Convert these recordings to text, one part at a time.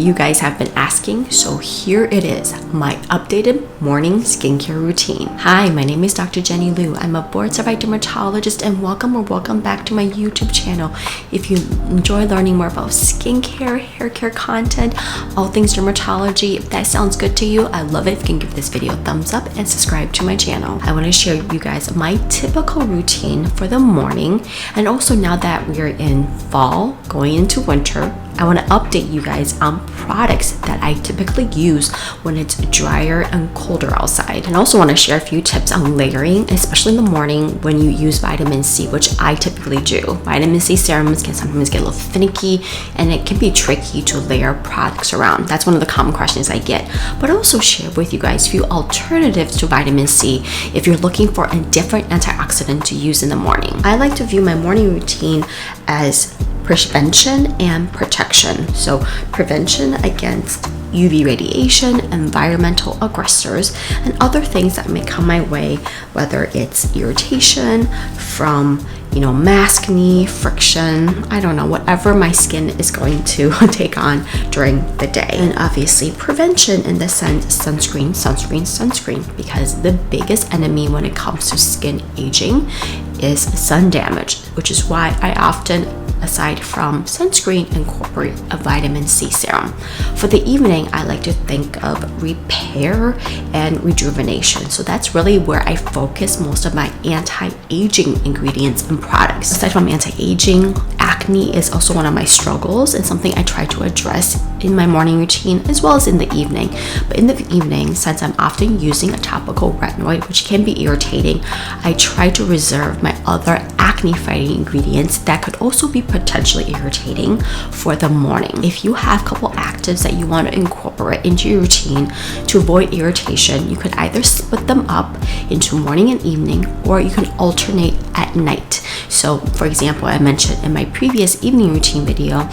You guys have been asking, so here it is, my updated morning skincare routine. Hi, my name is Dr. Jenny Liu. I'm a board-certified dermatologist, and welcome back to my YouTube channel. If you enjoy learning more about skincare, hair care content, all things dermatology, if that sounds good to you, I love it if you can give this video a thumbs up and subscribe to my channel. I want to share with you guys my typical routine for the morning, and also now that we are in fall, going into winter, I want to update you guys on products that I typically use when it's drier and colder outside. And also want to share a few tips on layering, especially in the morning when you use vitamin C, which I typically do. Vitamin C serums can sometimes get a little finicky and it can be tricky to layer products around. That's one of the common questions I get. But also share with you guys a few alternatives to vitamin C if you're looking for a different antioxidant to use in the morning. I like to view my morning routine as prevention and protection. So prevention against UV radiation, environmental aggressors, and other things that may come my way, whether it's irritation from acne, friction, I don't know, whatever my skin is going to take on during the day. And obviously prevention in the sense sunscreen, because the biggest enemy when it comes to skin aging is sun damage, which is why I often, aside from sunscreen, incorporate a vitamin C serum. For the evening, I like to think of repair and rejuvenation. So that's really where I focus most of my anti-aging ingredients and products. Aside from anti-aging, acne is also one of my struggles and something I try to address in my morning routine as well as in the evening. But in the evening, since I'm often using a topical retinoid, which can be irritating, I try to reserve my other acne fighting ingredients that could also be potentially irritating for the morning. If you have a couple actives that you want to incorporate into your routine to avoid irritation, you could either split them up into morning and evening, or you can alternate at night. So for example, I mentioned in my previous evening routine video,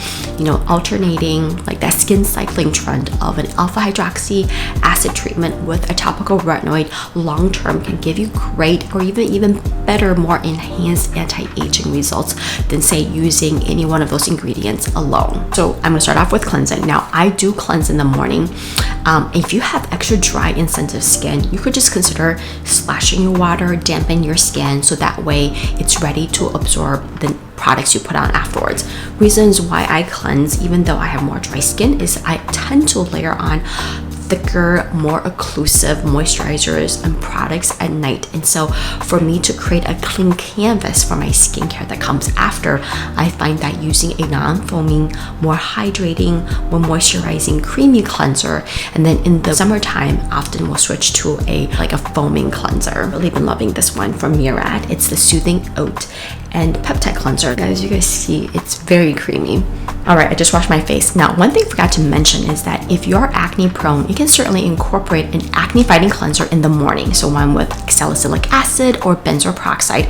alternating like that skin cycling trend of an alpha hydroxy acid treatment with a topical retinoid long-term can give you great or even better, more enhanced anti-aging results than say using any one of those ingredients alone. So I'm gonna start off with cleansing. Now I do cleanse in the morning. If you have extra dry and sensitive skin, you could just consider splashing your water, dampen your skin so that way it's ready to absorb the products you put on afterwards. Reasons why I cleanse even though I have more dry skin is I tend to layer on thicker, more occlusive moisturizers and products at night. And so for me to create a clean canvas for my skincare that comes after, I find that using a non-foaming, more hydrating, more moisturizing, creamy cleanser, and then in the summertime, often we'll switch to a foaming cleanser. Really been loving this one from MURAD. It's the Soothing Oat and Peptide cleanser. As you guys see, it's very creamy. All right, I just washed my face. Now, one thing I forgot to mention is that if you're acne prone, you can certainly incorporate an acne fighting cleanser in the morning. So one with salicylic acid or benzoyl peroxide.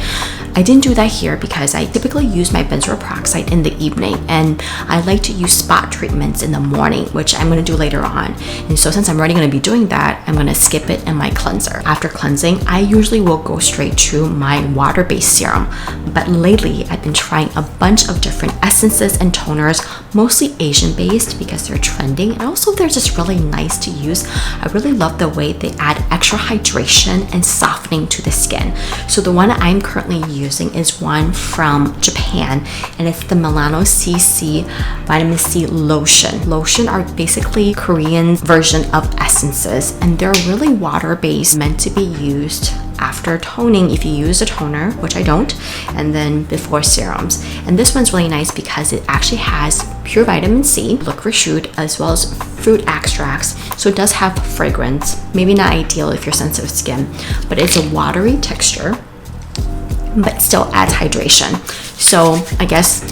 I didn't do that here because I typically use my benzoyl peroxide in the evening, and I like to use spot treatments in the morning, which I'm gonna do later on. And so since I'm already gonna be doing that, I'm gonna skip it in my cleanser. After cleansing, I usually will go straight to my water-based serum. But lately, I've been trying a bunch of different essences and toners, mostly Asian-based because they're trending, and also they're just really nice to use. I really love the way they add extra hydration and softening to the skin. So the one I'm currently using is one from Japan, and it's the Melano CC Vitamin C Lotion. Lotion are basically Korean version of essences, and they're really water-based, meant to be used after toning if you use a toner, which I don't, and then before serums. And this one's really nice because it actually has pure vitamin C, licorice root, as well as fruit extracts. So it does have fragrance. Maybe not ideal if you're sensitive skin, but it's a watery texture, but still adds hydration. So I guess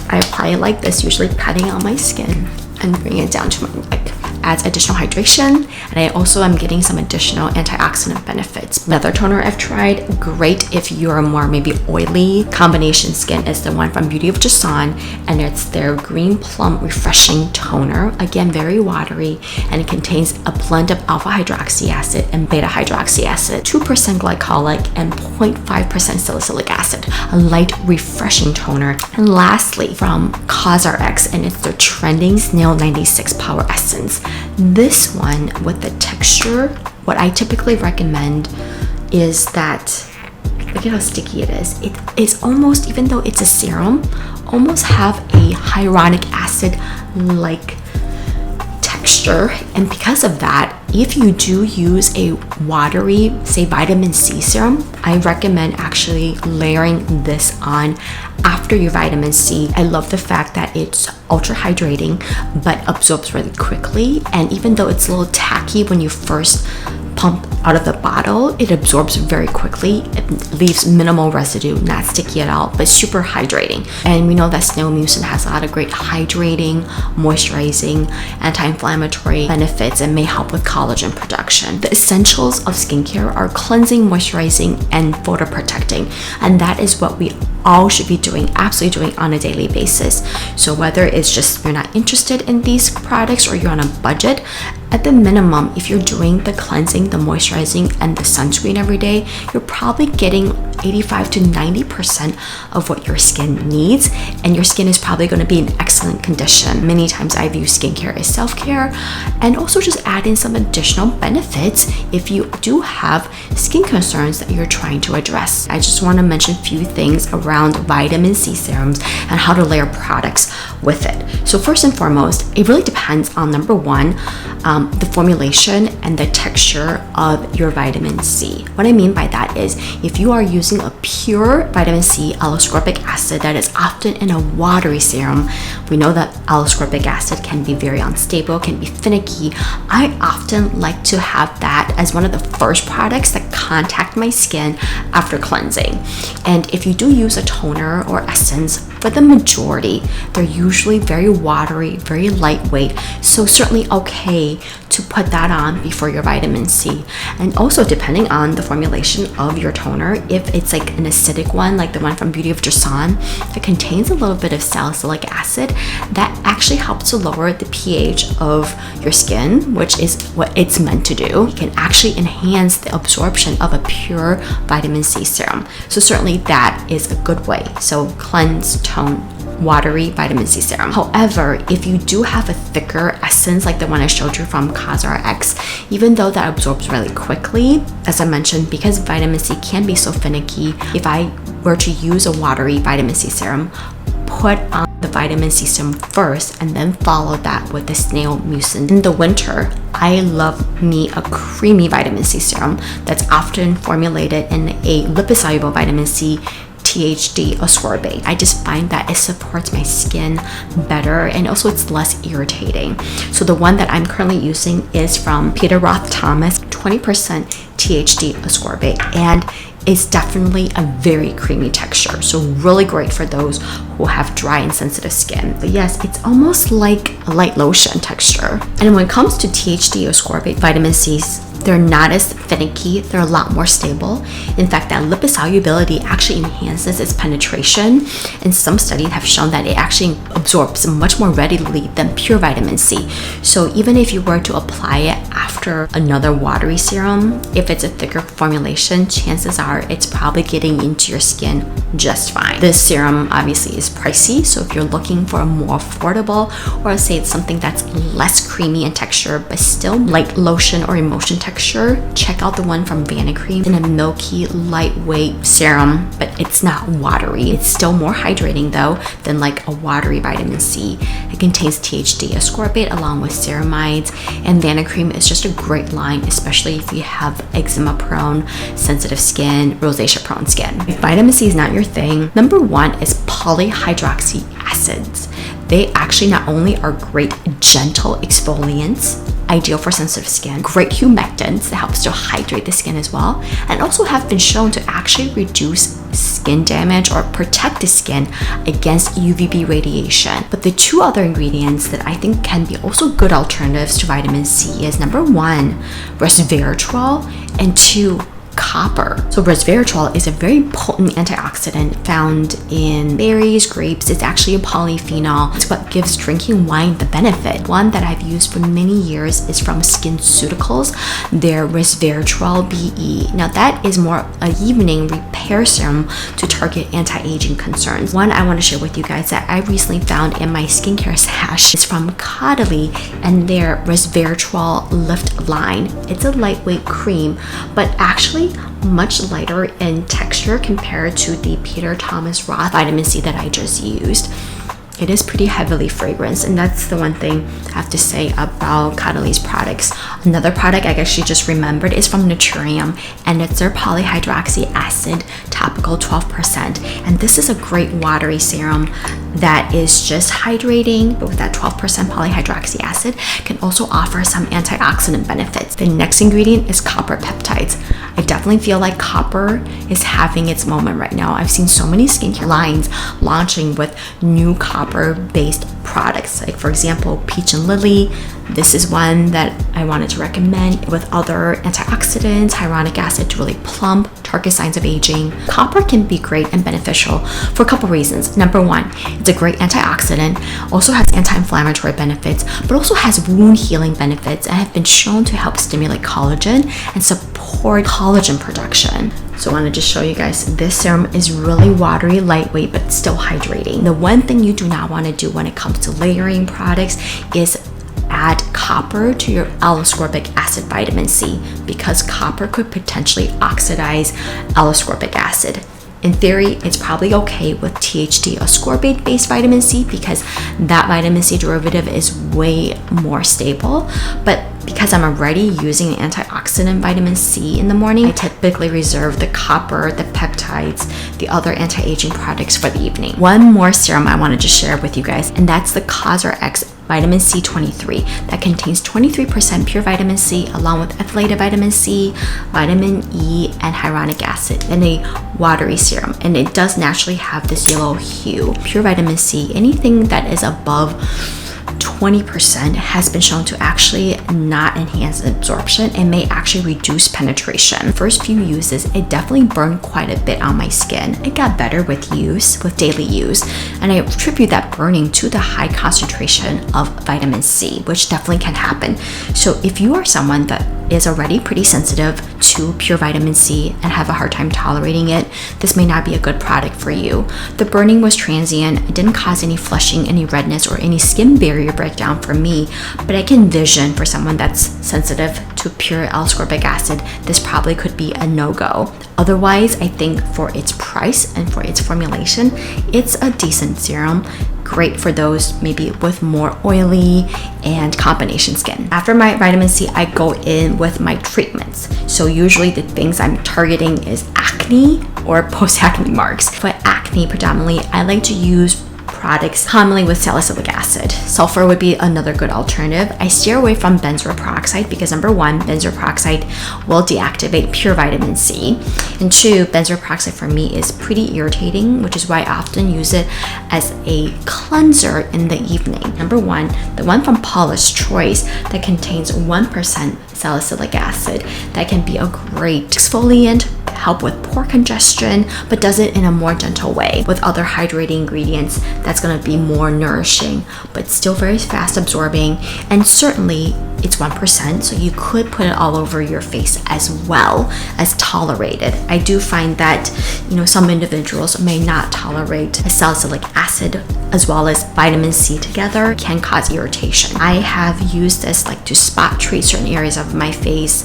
I apply it like this, usually patting on my skin and bring it down to my neck. adds additional hydration, and I also am getting some additional antioxidant benefits. Another toner I've tried, great if you're more maybe oily combination skin, is the one from Beauty of Joseon, and it's their Green Plum Refreshing Toner. Again, very watery, and it contains a blend of alpha hydroxy acid and beta hydroxy acid, 2% glycolic and 0.5% salicylic acid. A light, refreshing toner. And lastly, from CosRX, and it's their trending Snail 96 Power Essence. This one with the texture, what I typically recommend is that, look at how sticky it is. It's almost, even though it's a serum, almost have a hyaluronic acid like texture. And because of that, if you do use a watery, say vitamin C serum, I recommend actually layering this on after your vitamin C. I love the fact that it's ultra hydrating but absorbs really quickly, and even though it's a little tacky when you first pump out of the bottle, it absorbs very quickly. It leaves minimal residue, not sticky at all, but super hydrating. And we know that Snail Mucin has a lot of great hydrating, moisturizing, anti-inflammatory benefits, and may help with collagen production. The essentials of skincare are cleansing, moisturizing, and photoprotecting, and that is what we all should be doing, absolutely doing on a daily basis. So whether it's just you're not interested in these products or you're on a budget, at the minimum, if you're doing the cleansing, the moisturizing, and the sunscreen every day, you're probably getting 85 to 90% of what your skin needs, and your skin is probably going to be in excellent condition. Many times I view skincare as self-care, and also just add in some additional benefits if you do have skin concerns that you're trying to address. I just want to mention a few things around vitamin C serums and how to layer products with it. So first and foremost, it really depends on, number one, the formulation and the texture of your vitamin C. What I mean by that is, if you are using a pure vitamin C alloascorbic acid that is often in a watery serum, we know that alloascorbic acid can be very unstable, can be finicky. I often like to have that as one of the first products that contact my skin after cleansing. And if you do use a toner or essence, for the majority, they're usually very watery, very lightweight, so certainly okay to put that on before your vitamin C. And also, depending on the formulation of your toner, if it's like an acidic one, like the one from Beauty of Joseon, that contains a little bit of salicylic acid, that actually helps to lower the pH of your skin, which is what it's meant to do. It can actually enhance the absorption of a pure vitamin C serum. So certainly that is a good way. So cleanse, tone, watery vitamin C serum. However, if you do have a thicker essence like the one I showed you from CosRX, even though that absorbs really quickly, as I mentioned, because vitamin C can be so finicky, if I were to use a watery vitamin C serum, put on the vitamin C serum first and then follow that with the Snail Mucin. In the winter, I love me a creamy vitamin C serum that's often formulated in a liposoluble vitamin C THD ascorbate. I just find that it supports my skin better, and also it's less irritating. So the one that I'm currently using is from Peter Roth Thomas, 20% THD ascorbate, and it's definitely a very creamy texture, so really great for those who have dry and sensitive skin. But yes, it's almost like a light lotion texture. And when it comes to THD ascorbate vitamin C's, they're not as finicky, they're a lot more stable. In fact, that liposolubility actually enhances its penetration, and some studies have shown that it actually absorbs much more readily than pure vitamin C. So even if you were to apply it after another watery serum, if it's a thicker formulation, chances are it's probably getting into your skin just fine. This serum obviously is pricey, so if you're looking for a more affordable, or say it's something that's less creamy in texture but still light lotion or emulsion texture, check out the one from Vanicream. In a milky, lightweight serum, but it's not watery. It's still more hydrating though than like a watery vitamin C. It contains THD ascorbate along with ceramides, and Vanicream is just a great line, especially if you have eczema prone, sensitive skin, rosacea prone skin. If vitamin C is not your thing, number one is polyhydroxy acids. They actually not only are great gentle exfoliants, ideal for sensitive skin, great humectants that helps to hydrate the skin as well, and also have been shown to actually reduce skin damage or protect the skin against UVB radiation. But the two other ingredients that I think can be also good alternatives to vitamin C is number 1, resveratrol, and 2, copper. So resveratrol is a very potent antioxidant found in berries, grapes. It's actually a polyphenol. It's what gives drinking wine the benefit. One that I've used for many years is from Skinceuticals, their resveratrol BE. Now that is more an evening repair serum to target anti-aging concerns. One I want to share with you guys that I recently found in my skincare stash is from Kiehl and their resveratrol lift line. It's a lightweight cream, but actually much lighter in texture compared to the Peter Thomas Roth vitamin C that I just used. It is pretty heavily fragranced, and that's the one thing I have to say about Kyle's products. Another product I actually just remembered is from Naturium, and it's their polyhydroxy acid topical 12%. And this is a great watery serum that is just hydrating, but with that 12% polyhydroxy acid can also offer some antioxidant benefits. The next ingredient is copper peptides. I definitely feel like copper is having its moment right now. I've seen so many skincare lines launching with new copper-based products. Like for example, Peach and Lily. This is one that I wanted to recommend with other antioxidants, hyaluronic acid to really plump, target signs of aging. Copper can be great and beneficial for a couple reasons. Number 1, it's a great antioxidant, also has anti-inflammatory benefits, but also has wound healing benefits and have been shown to help stimulate collagen and support collagen production. So I want to just show you guys, this serum is really watery, lightweight, but still hydrating. The one thing you do not want to do when it comes to layering products is add copper to your L-ascorbic acid vitamin C, because copper could potentially oxidize L-ascorbic acid. In theory, it's probably okay with THD ascorbate based vitamin C because that vitamin C derivative is way more stable. But because I'm already using antioxidant vitamin C in the morning, I typically reserve the copper, the peptides, the other anti-aging products for the evening. One more serum I wanted to share with you guys, and that's the CosRX Vitamin C23 that contains 23% pure vitamin C along with ethylated vitamin C, vitamin E, and hyaluronic acid in a watery serum. And it does naturally have this yellow hue. Pure vitamin C, anything that is above 20% has been shown to actually not enhance absorption and may actually reduce penetration. First few uses, it definitely burned quite a bit on my skin. It got better with daily use, and I attribute that burning to the high concentration of vitamin C, which definitely can happen. So if you are someone that is already pretty sensitive to pure vitamin C and have a hard time tolerating it, this may not be a good product for you. The burning was transient. It didn't cause any flushing, any redness, or any skin barrier breakdown for me, but I can envision for someone that's sensitive to pure L-ascorbic acid, this probably could be a no-go. Otherwise, I think for its price and for its formulation, it's a decent serum. Great for those maybe with more oily and combination skin. After my vitamin C, I go in with my treatments. So usually the things I'm targeting is acne or post-acne marks. For acne predominantly, I like to use products commonly with salicylic acid. Sulfur would be another good alternative. I steer away from benzoyl peroxide because number 1, benzoyl peroxide will deactivate pure vitamin C. And 2, benzoyl peroxide for me is pretty irritating, which is why I often use it as a cleanser in the evening. Number 1, the one from Paula's Choice that contains 1% salicylic acid that can be a great exfoliant, help with pore congestion, but does it in a more gentle way. With other hydrating ingredients, that's going to be more nourishing, but still very fast absorbing, and certainly it's 1%, so you could put it all over your face as well as tolerated. I do find that, some individuals may not tolerate salicylic acid as well as vitamin C together, can cause irritation. I have used this to spot treat certain areas of my face,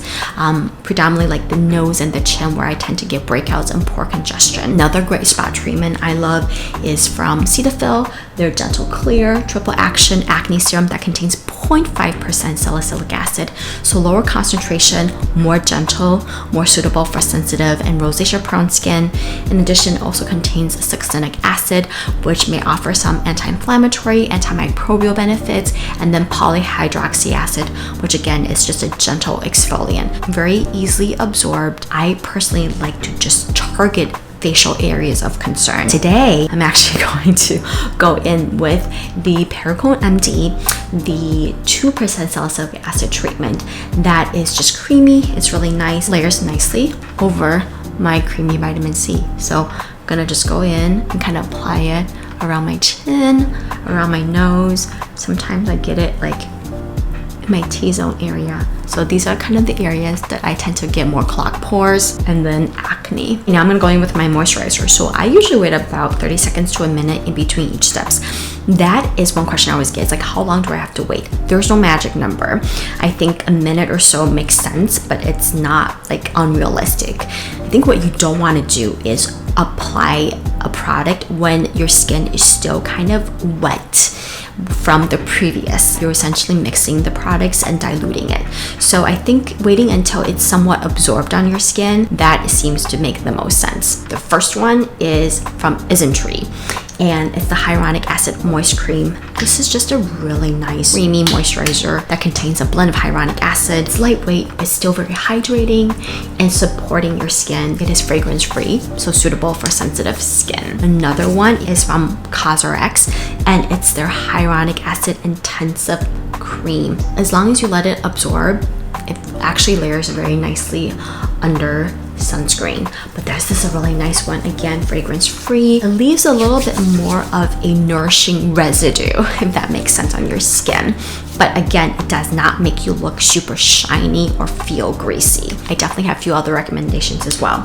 predominantly like the nose and the chin where I tend to get breakouts and pore congestion. Another great spot treatment I love is from Cetaphil, their Gentle Clear Triple Action Acne Serum that contains 0.5% salicylic acid, so lower concentration, more gentle, more suitable for sensitive and rosacea prone skin. In addition, it also contains succinic acid, which may offer some anti-inflammatory, antimicrobial benefits, and then polyhydroxy acid, which again is just a gentle exfoliant. Very easily absorbed. I personally like to just target facial areas of concern. Today, I'm actually going to go in with the Pericone MD, the 2% salicylic acid treatment that is just creamy. It's really nice, layers nicely over my creamy vitamin C. So I'm gonna just go in and kind of apply it around my chin, around my nose. Sometimes I get it like in my T-zone area. So these are kind of the areas that I tend to get more clogged pores, and then acne. Now I'm gonna go in with my moisturizer. So I usually wait about 30 seconds to a minute in between each steps. That is one question I always get. It's like, how long do I have to wait? There's no magic number. I think a minute or so makes sense, but it's not like unrealistic. I think what you don't want to do is apply a product when your skin is still kind of wet from the previous. You're essentially mixing the products and diluting it. So I think waiting until it's somewhat absorbed on your skin, that seems to make the most sense. The first one is from ISNTREE, and it's the Hyaluronic Acid Moist Cream. This is just a really nice creamy moisturizer that contains a blend of hyaluronic acid. It's lightweight, it's still very hydrating and supporting your skin. It is fragrance free, so suitable for sensitive skin. Another one is from CosRX, and it's their Hyaluronic Acid Intensive Cream. As long as you let it absorb, it actually layers very nicely under sunscreen. But this is a really nice one. Again, fragrance free. It leaves a little bit more of a nourishing residue, if that makes sense, on your skin. But again, it does not make you look super shiny or feel greasy. I definitely have a few other recommendations as well.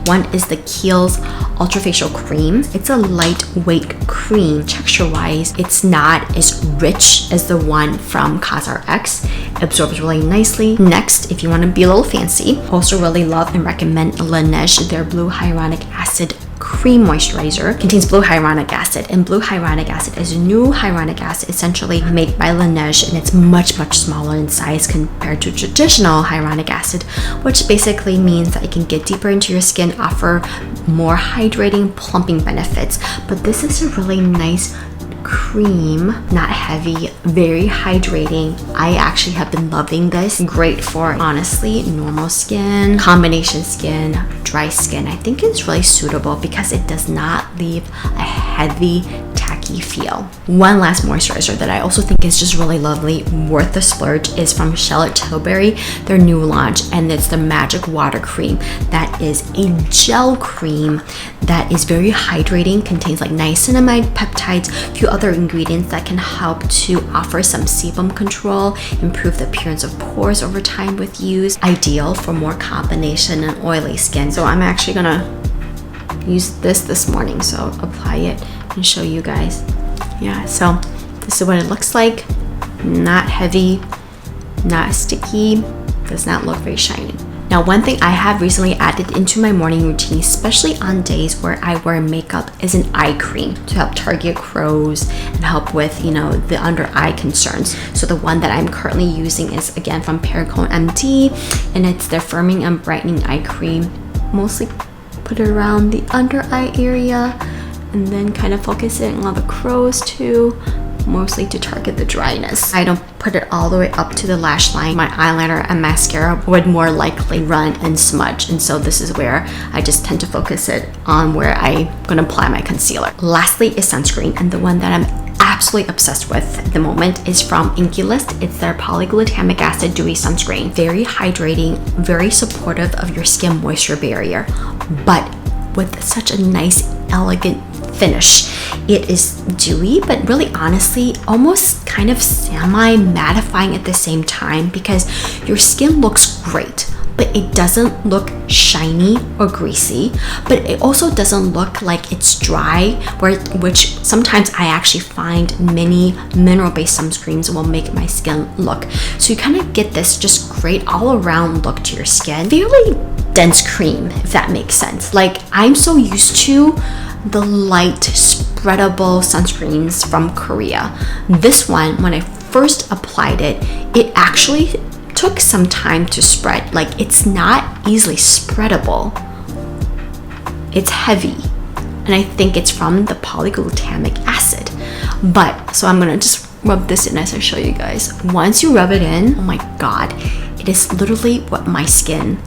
One is the Kiehl's Ultra Facial Cream. It's a lightweight cream. Texture-wise, it's not as rich as the one from CosRX. It absorbs really nicely. Next, if you want to be a little fancy, also really love and recommend Laneige, their Blue Hyaluronic Acid Cream Moisturizer. Contains blue hyaluronic acid, and blue hyaluronic acid is new hyaluronic acid essentially made by Laneige, and it's much smaller in size compared to traditional hyaluronic acid, which basically means that it can get deeper into your skin, offer more hydrating, plumping benefits. But this is a really nice cream, not heavy, very hydrating. I actually have been loving this. Great for honestly normal skin, combination skin, dry skin. I think it's really suitable because it does not leave a heavy, tacky feel. One last moisturizer that I also think is just really lovely, worth the splurge, is from Charlotte Tilbury, their new launch, and it's the Magic Water Cream. That is a gel cream that is very hydrating, contains like niacinamide, peptides, a few other ingredients that can help to offer some sebum control, improve the appearance of pores over time with use. Ideal for more combination and oily skin. So I'm actually gonna use this morning, so I'll apply it and show you guys. Yeah, so this is what it looks like. Not heavy, not sticky, does not look very shiny. Now, one thing I have recently added into my morning routine, especially on days where I wear makeup, is an eye cream to help target crow's and help with, you know, the under eye concerns. So the one that I'm currently using is again from Pericone MD, and it's their firming and brightening eye cream. Mostly put it around the under eye area and then kind of focus it on the crow's too, mostly to target the dryness. I don't put it all the way up to the lash line. My eyeliner and mascara would more likely run and smudge, and so this is where I just tend to focus it on where I'm gonna apply my concealer. Lastly is sunscreen, and the one that I'm absolutely obsessed with at the moment is from List. It's their polyglutamic acid dewy sunscreen. Very hydrating, very supportive of your skin moisture barrier, but with such a nice, elegant finish. It is dewy, but really honestly almost kind of semi-mattifying at the same time, because your skin looks great, but it doesn't look shiny or greasy, but it also doesn't look like it's dry, which sometimes I actually find many mineral-based sunscreens will make my skin look. So you kind of get this just great all-around look to your skin. Fairly dense cream, if that makes sense. Like, I'm so used to the light spreadable sunscreens from Korea. This one, when I first applied it, it actually took some time to spread. Like, it's not easily spreadable. It's heavy, and I think it's from the polyglutamic acid. But so I'm gonna just rub this in as I show you guys. Once you rub it in, oh my god, it is literally what my skin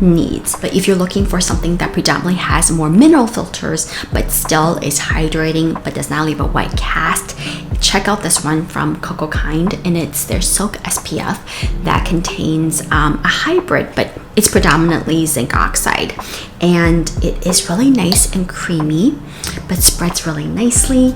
needs. But if you're looking for something that predominantly has more mineral filters but still is hydrating but does not leave a white cast, check out this one from Coco Kind, and it's their Silk SPF that contains a hybrid, but it's predominantly zinc oxide, and it is really nice and creamy but spreads really nicely,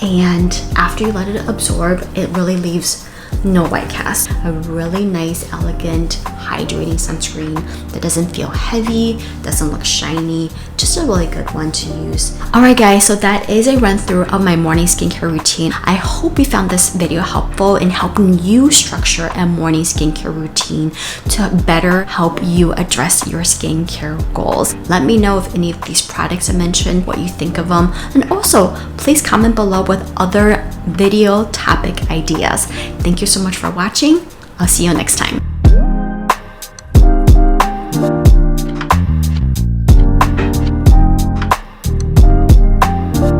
and after you let it absorb, it really leaves no white cast. A really nice, elegant, hydrating sunscreen that doesn't feel heavy, doesn't look shiny, just a really good one to use. Alright guys, so that is a run through of my morning skincare routine. I hope you found this video helpful in helping you structure a morning skincare routine to better help you address your skincare goals. Let me know if any of these products I mentioned, what you think of them, and also please comment below with other video topic ideas. Thank you so much for watching. I'll see you next time.